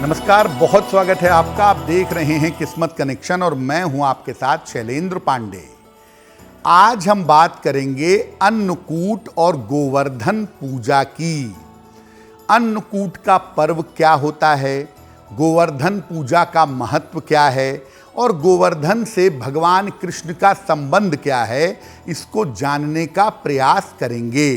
नमस्कार, बहुत स्वागत है आपका। आप देख रहे हैं किस्मत कनेक्शन और मैं हूं आपके साथ शैलेंद्र पांडे। आज हम बात करेंगे अन्नकूट और गोवर्धन पूजा की। अन्नकूट का पर्व क्या होता है, गोवर्धन पूजा का महत्व क्या है और गोवर्धन से भगवान कृष्ण का संबंध क्या है, इसको जानने का प्रयास करेंगे।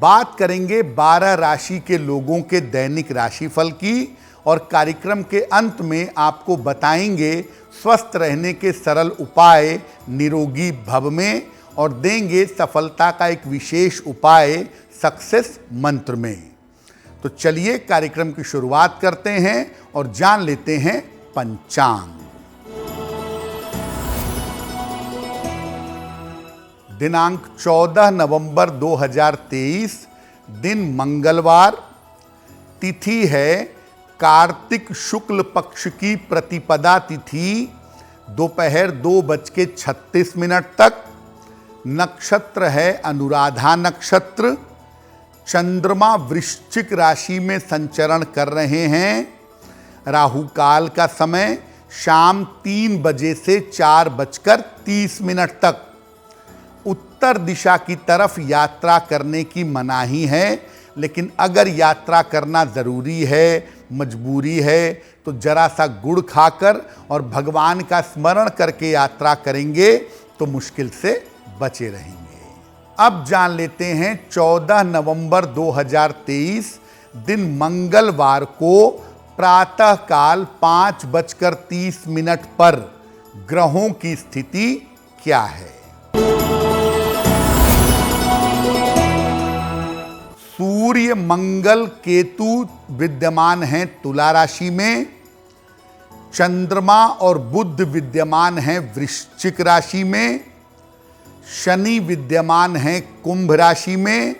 बात करेंगे 12 राशि के लोगों के दैनिक राशिफल की और कार्यक्रम के अंत में आपको बताएंगे स्वस्थ रहने के सरल उपाय निरोगी भव में और देंगे सफलता का एक विशेष उपाय सक्सेस मंत्र में। तो चलिए कार्यक्रम की शुरुआत करते हैं और जान लेते हैं पंचांग। दिनांक 14 नवंबर 2023, दिन मंगलवार, तिथि है कार्तिक शुक्ल पक्ष की प्रतिपदा तिथि, दोपहर 2:36 तक। नक्षत्र है अनुराधा नक्षत्र। चंद्रमा वृश्चिक राशि में संचरण कर रहे हैं। राहु काल का समय शाम 3 बजे से 4:30 तक। उत्तर दिशा की तरफ यात्रा करने की मनाही है, लेकिन अगर यात्रा करना ज़रूरी है, मजबूरी है, तो जरा सा गुड़ खाकर और भगवान का स्मरण करके यात्रा करेंगे तो मुश्किल से बचे रहेंगे। अब जान लेते हैं 14 नवंबर 2023, दिन मंगलवार को प्रातःकाल 5:30 पर ग्रहों की स्थिति क्या है। सूर्य मंगल केतु विद्यमान हैं तुला राशि में। चंद्रमा और बुध विद्यमान हैं वृश्चिक राशि में। शनि विद्यमान हैं कुंभ राशि में।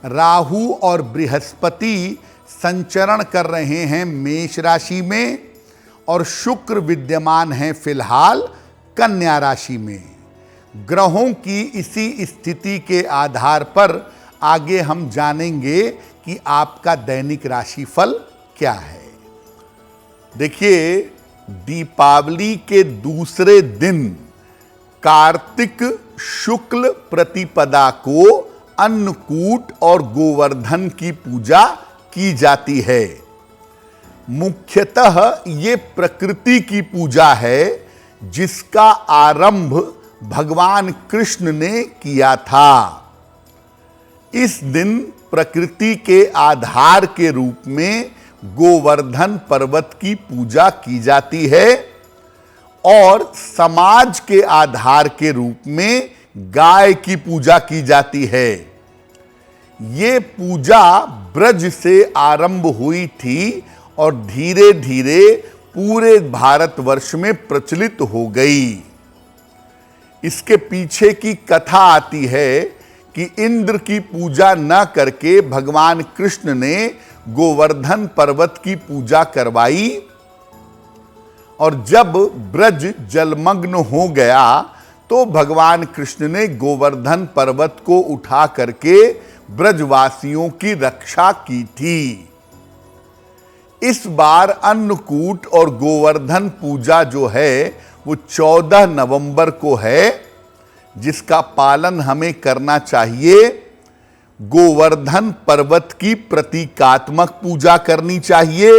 राहु और बृहस्पति संचरण कर रहे हैं मेष राशि में और शुक्र विद्यमान हैं फिलहाल कन्या राशि में। ग्रहों की इसी स्थिति के आधार पर आगे हम जानेंगे कि आपका दैनिक राशिफल क्या है। देखिए, दीपावली के दूसरे दिन कार्तिक शुक्ल प्रतिपदा को अन्नकूट और गोवर्धन की पूजा की जाती है। मुख्यतः ये प्रकृति की पूजा है जिसका आरंभ भगवान कृष्ण ने किया था। इस दिन प्रकृति के आधार के रूप में गोवर्धन पर्वत की पूजा की जाती है और समाज के आधार के रूप में गाय की पूजा की जाती है। ये पूजा ब्रज से आरंभ हुई थी और धीरे धीरे पूरे भारतवर्ष में प्रचलित हो गई। इसके पीछे की कथा आती है कि इंद्र की पूजा न करके भगवान कृष्ण ने गोवर्धन पर्वत की पूजा करवाई और जब ब्रज जलमग्न हो गया तो भगवान कृष्ण ने गोवर्धन पर्वत को उठा करके ब्रजवासियों की रक्षा की थी। इस बार अन्नकूट और गोवर्धन पूजा जो है वो 14 नवंबर को है, जिसका पालन हमें करना चाहिए। गोवर्धन पर्वत की प्रतीकात्मक पूजा करनी चाहिए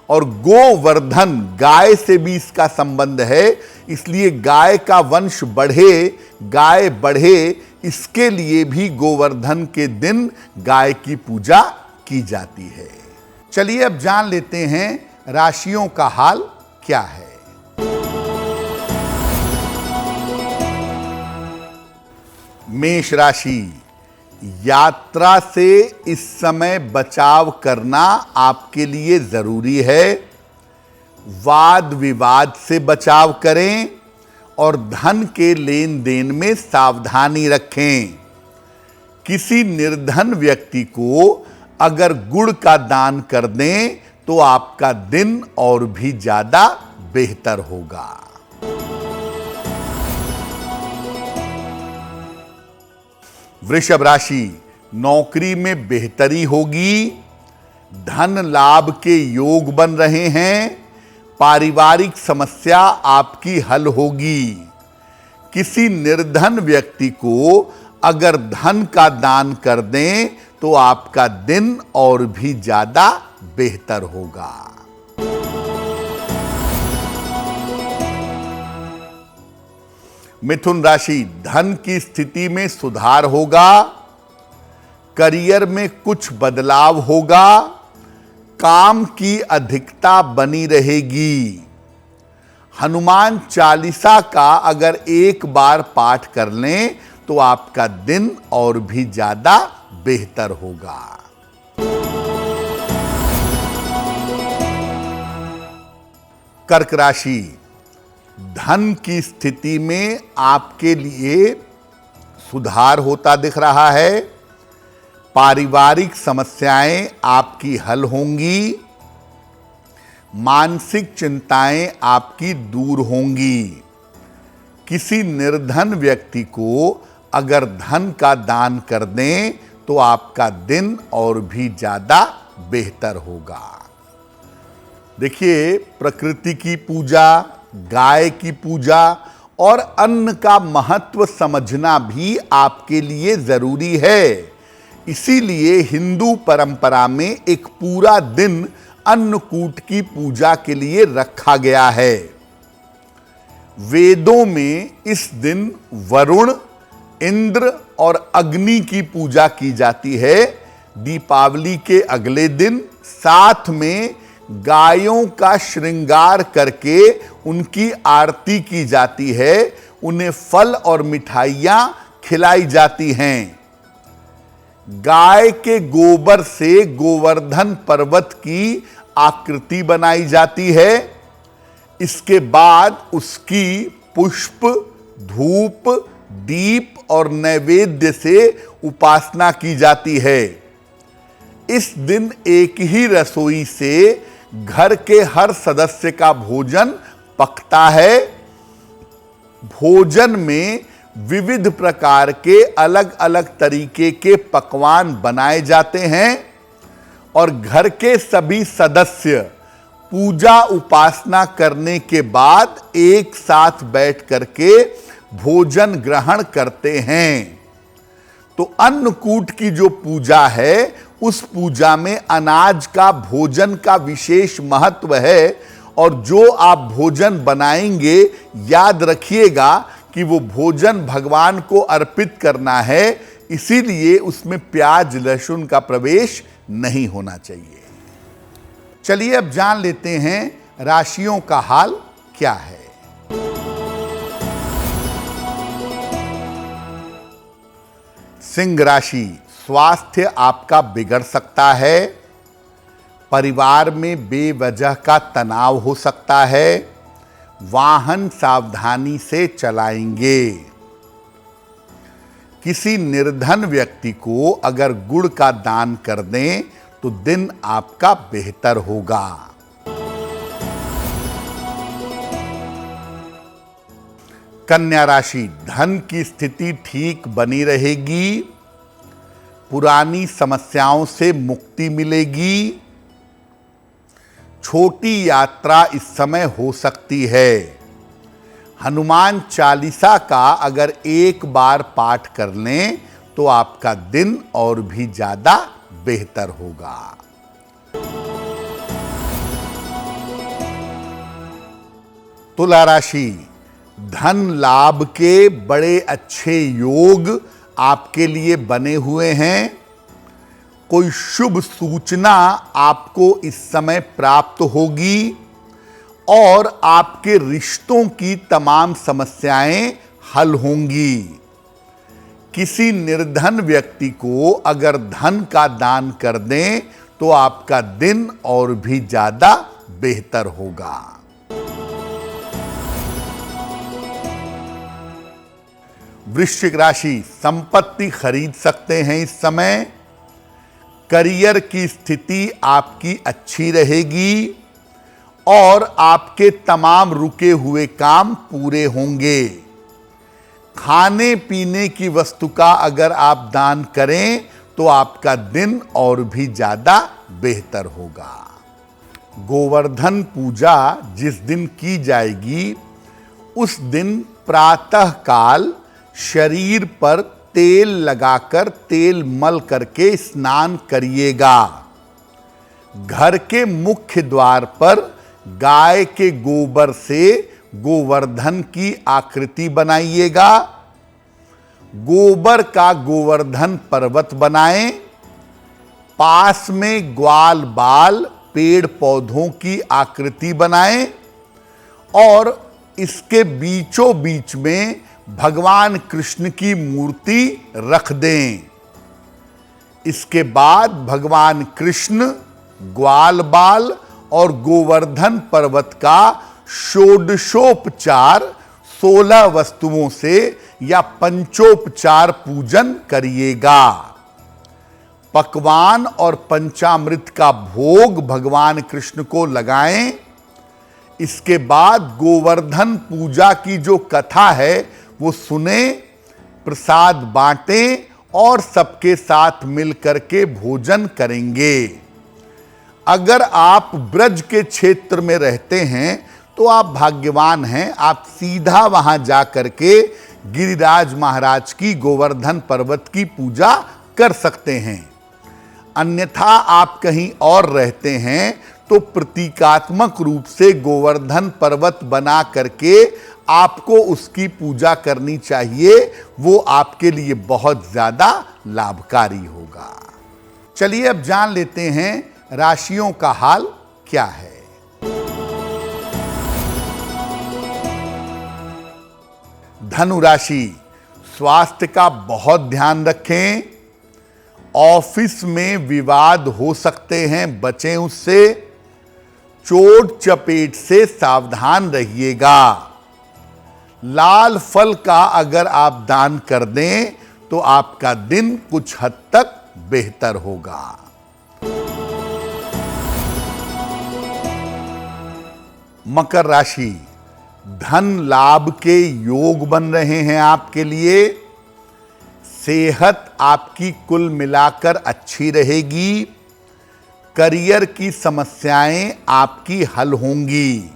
और गोवर्धन गाय से भी इसका संबंध है, इसलिए गाय का वंश बढ़े, गाय बढ़े, इसके लिए भी गोवर्धन के दिन गाय की पूजा की जाती है। चलिए अब जान लेते हैं राशियों का हाल क्या है। मेष राशि, यात्रा से इस समय बचाव करना आपके लिए जरूरी है। वाद विवाद से बचाव करें और धन के लेन देन में सावधानी रखें। किसी निर्धन व्यक्ति को अगर गुड़ का दान कर दें तो आपका दिन और भी ज्यादा बेहतर होगा। वृषभ राशि, नौकरी में बेहतरी होगी। धन लाभ के योग बन रहे हैं। पारिवारिक समस्या आपकी हल होगी। किसी निर्धन व्यक्ति को अगर धन का दान कर दें तो आपका दिन और भी ज्यादा बेहतर होगा। मिथुन राशि, धन की स्थिति में सुधार होगा। करियर में कुछ बदलाव होगा। काम की अधिकता बनी रहेगी। हनुमान चालीसा का अगर एक बार पाठ कर लें तो आपका दिन और भी ज्यादा बेहतर होगा। कर्क राशि, धन की स्थिति में आपके लिए सुधार होता दिख रहा है। पारिवारिक समस्याएं आपकी हल होंगी। मानसिक चिंताएं आपकी दूर होंगी। किसी निर्धन व्यक्ति को अगर धन का दान कर दें तो आपका दिन और भी ज्यादा बेहतर होगा। देखिए, प्रकृति की पूजा, गाय की पूजा और अन्न का महत्व समझना भी आपके लिए जरूरी है। इसीलिए हिंदू परंपरा में एक पूरा दिन अन्नकूट की पूजा के लिए रखा गया है। वेदों में इस दिन वरुण, इंद्र और अग्नि की पूजा की जाती है। दीपावली के अगले दिन साथ में गायों का श्रृंगार करके उनकी आरती की जाती है। उन्हें फल और मिठाइयां खिलाई जाती हैं। गाय के गोबर से गोवर्धन पर्वत की आकृति बनाई जाती है। इसके बाद उसकी पुष्प, धूप, दीप और नैवेद्य से उपासना की जाती है। इस दिन एक ही रसोई से घर के हर सदस्य का भोजन पकता है। भोजन में विविध प्रकार के अलग अलग तरीके के पकवान बनाए जाते हैं और घर के सभी सदस्य पूजा उपासना करने के बाद एक साथ बैठ करके भोजन ग्रहण करते हैं। तो अन्नकूट की जो पूजा है, उस पूजा में अनाज का भोजन का विशेष महत्व है और जो आप भोजन बनाएंगे, याद रखिएगा कि वो भोजन भगवान को अर्पित करना है। इसीलिए उसमें प्याज लहसुन का प्रवेश नहीं होना चाहिए। चलिए अब जान लेते हैं राशियों का हाल क्या है। सिंह राशि, स्वास्थ्य आपका बिगड़ सकता है। परिवार में बेवजह का तनाव हो सकता है। वाहन सावधानी से चलाएंगे। किसी निर्धन व्यक्ति को अगर गुड़ का दान कर दें तो दिन आपका बेहतर होगा। कन्या राशि, धन की स्थिति ठीक बनी रहेगी। पुरानी समस्याओं से मुक्ति मिलेगी। छोटी यात्रा इस समय हो सकती है। हनुमान चालीसा का अगर एक बार पाठ कर लें तो आपका दिन और भी ज्यादा बेहतर होगा। तुला राशि, धन लाभ के बड़े अच्छे योग आपके लिए बने हुए हैं। कोई शुभ सूचना आपको इस समय प्राप्त होगी और आपके रिश्तों की तमाम समस्याएं हल होंगी। किसी निर्धन व्यक्ति को अगर धन का दान कर दें तो आपका दिन और भी ज्यादा बेहतर होगा। वृश्चिक राशि, संपत्ति खरीद सकते हैं इस समय। करियर की स्थिति आपकी अच्छी रहेगी और आपके तमाम रुके हुए काम पूरे होंगे। खाने पीने की वस्तु का अगर आप दान करें तो आपका दिन और भी ज्यादा बेहतर होगा। गोवर्धन पूजा जिस दिन की जाएगी उस दिन प्रातः काल शरीर पर तेल लगाकर, तेल मल करके स्नान करिएगा। घर के मुख्य द्वार पर गाय के गोबर से गोवर्धन की आकृति बनाइएगा। गोबर का गोवर्धन पर्वत बनाएं। पास में ग्वाल बाल पेड़ पौधों की आकृति बनाएं और इसके बीचों बीच में भगवान कृष्ण की मूर्ति रख दें। इसके बाद भगवान कृष्ण, ग्वाल बाल और गोवर्धन पर्वत का षोडशोपचार 16 वस्तुओं से या पंचोपचार पूजन करिएगा। पकवान और पंचामृत का भोग भगवान कृष्ण को लगाएं। इसके बाद गोवर्धन पूजा की जो कथा है वो सुने, प्रसाद बांटें और सबके साथ मिलकर के भोजन करेंगे। अगर आप ब्रज के क्षेत्र में रहते हैं तो आप भाग्यवान हैं, आप सीधा वहां जा करके गिरिराज महाराज की गोवर्धन पर्वत की पूजा कर सकते हैं। अन्यथा आप कहीं और रहते हैं तो प्रतीकात्मक रूप से गोवर्धन पर्वत बना करके आपको उसकी पूजा करनी चाहिए, वो आपके लिए बहुत ज्यादा लाभकारी होगा। चलिए अब जान लेते हैं राशियों का हाल क्या है। धनु राशि, स्वास्थ्य का बहुत ध्यान रखें। ऑफिस में विवाद हो सकते हैं, बचें उससे। चोट चपेट से सावधान रहिएगा। लाल फल का अगर आप दान कर दें तो आपका दिन कुछ हद तक बेहतर होगा। मकर राशि, धन लाभ के योग बन रहे हैं आपके लिए। सेहत आपकी कुल मिलाकर अच्छी रहेगी। करियर की समस्याएं आपकी हल होंगी।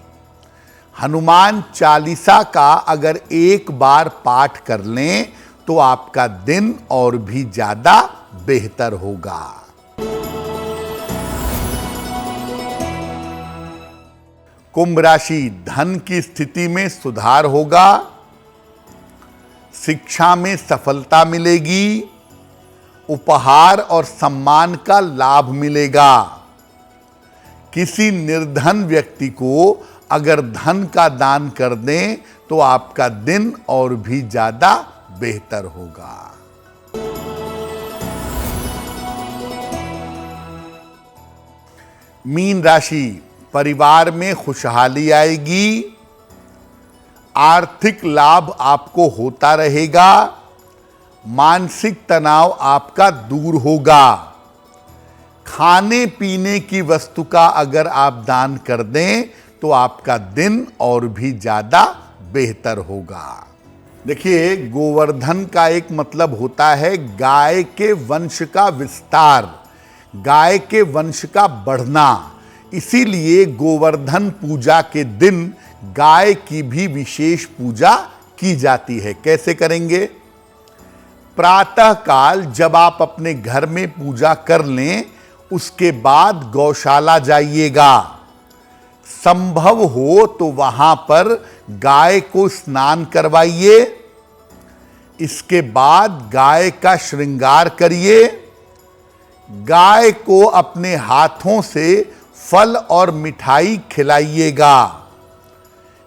हनुमान चालीसा का अगर एक बार पाठ कर लें तो आपका दिन और भी ज्यादा बेहतर होगा। कुंभ राशि, धन की स्थिति में सुधार होगा। शिक्षा में सफलता मिलेगी। उपहार और सम्मान का लाभ मिलेगा। किसी निर्धन व्यक्ति को अगर धन का दान कर दें तो आपका दिन और भी ज्यादा बेहतर होगा। मीन राशि, परिवार में खुशहाली आएगी। आर्थिक लाभ आपको होता रहेगा। मानसिक तनाव आपका दूर होगा। खाने पीने की वस्तु का अगर आप दान कर दें तो आपका दिन और भी ज्यादा बेहतर होगा। देखिए, गोवर्धन का एक मतलब होता है गाय के वंश का विस्तार, गाय के वंश का बढ़ना। इसीलिए गोवर्धन पूजा के दिन गाय की भी विशेष पूजा की जाती है। कैसे करेंगे? प्रातः काल जब आप अपने घर में पूजा कर लें उसके बाद गौशाला जाइएगा। संभव हो तो वहां पर गाय को स्नान करवाइए। इसके बाद गाय का श्रृंगार करिए। गाय को अपने हाथों से फल और मिठाई खिलाइएगा।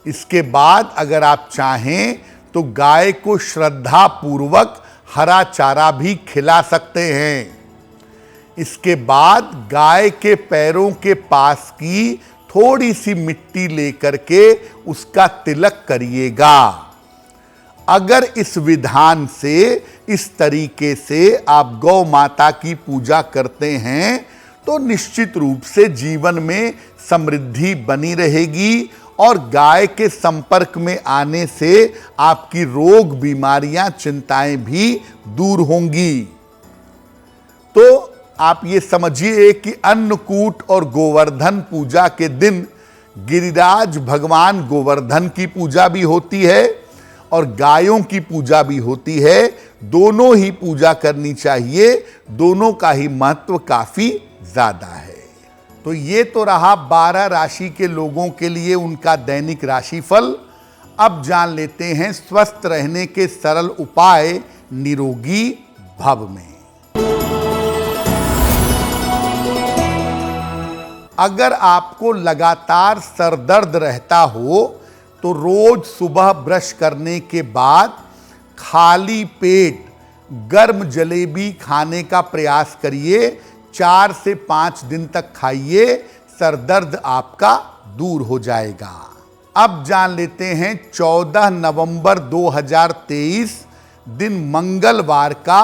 इसके बाद अगर आप चाहें तो गाय को श्रद्धा पूर्वक हरा चारा भी खिला सकते हैं। इसके बाद गाय के पैरों के पास की थोड़ी सी मिट्टी लेकर के उसका तिलक करिएगा। अगर इस विधान से, इस तरीके से आप गौ माता की पूजा करते हैं तो निश्चित रूप से जीवन में समृद्धि बनी रहेगी और गाय के संपर्क में आने से आपकी रोग, बीमारियां, चिंताएं भी दूर होंगी। तो आप ये समझिए कि अन्नकूट और गोवर्धन पूजा के दिन गिरिराज भगवान गोवर्धन की पूजा भी होती है और गायों की पूजा भी होती है। दोनों ही पूजा करनी चाहिए, दोनों का ही महत्व काफी ज्यादा है। तो ये तो रहा 12 राशि के लोगों के लिए उनका दैनिक राशिफल। अब जान लेते हैं स्वस्थ रहने के सरल उपाय निरोगी भव में। अगर आपको लगातार सर दर्द रहता हो तो रोज सुबह ब्रश करने के बाद खाली पेट गर्म जलेबी खाने का प्रयास करिए। 4 से 5 दिन तक खाइए, सर दर्द आपका दूर हो जाएगा। अब जान लेते हैं 14 नवंबर 2023 दिन मंगलवार का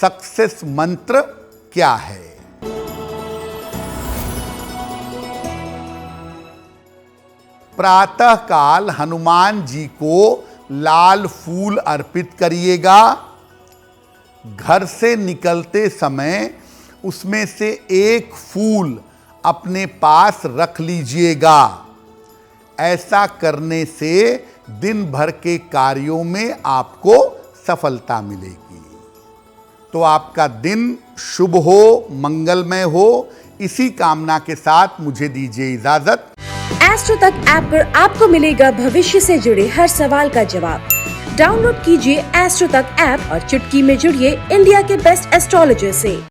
सक्सेस मंत्र क्या है। प्रातः काल हनुमान जी को लाल फूल अर्पित करिएगा। घर से निकलते समय उसमें से एक फूल अपने पास रख लीजिएगा। ऐसा करने से दिन भर के कार्यों में आपको सफलता मिलेगी। तो आपका दिन शुभ हो, मंगलमय हो, इसी कामना के साथ मुझे दीजिए इजाजत। एस्ट्रो तक ऐप पर आपको मिलेगा भविष्य से जुड़े हर सवाल का जवाब। डाउनलोड कीजिए एस्ट्रो तक ऐप और चुटकी में जुड़िए इंडिया के बेस्ट एस्ट्रोलॉजर से।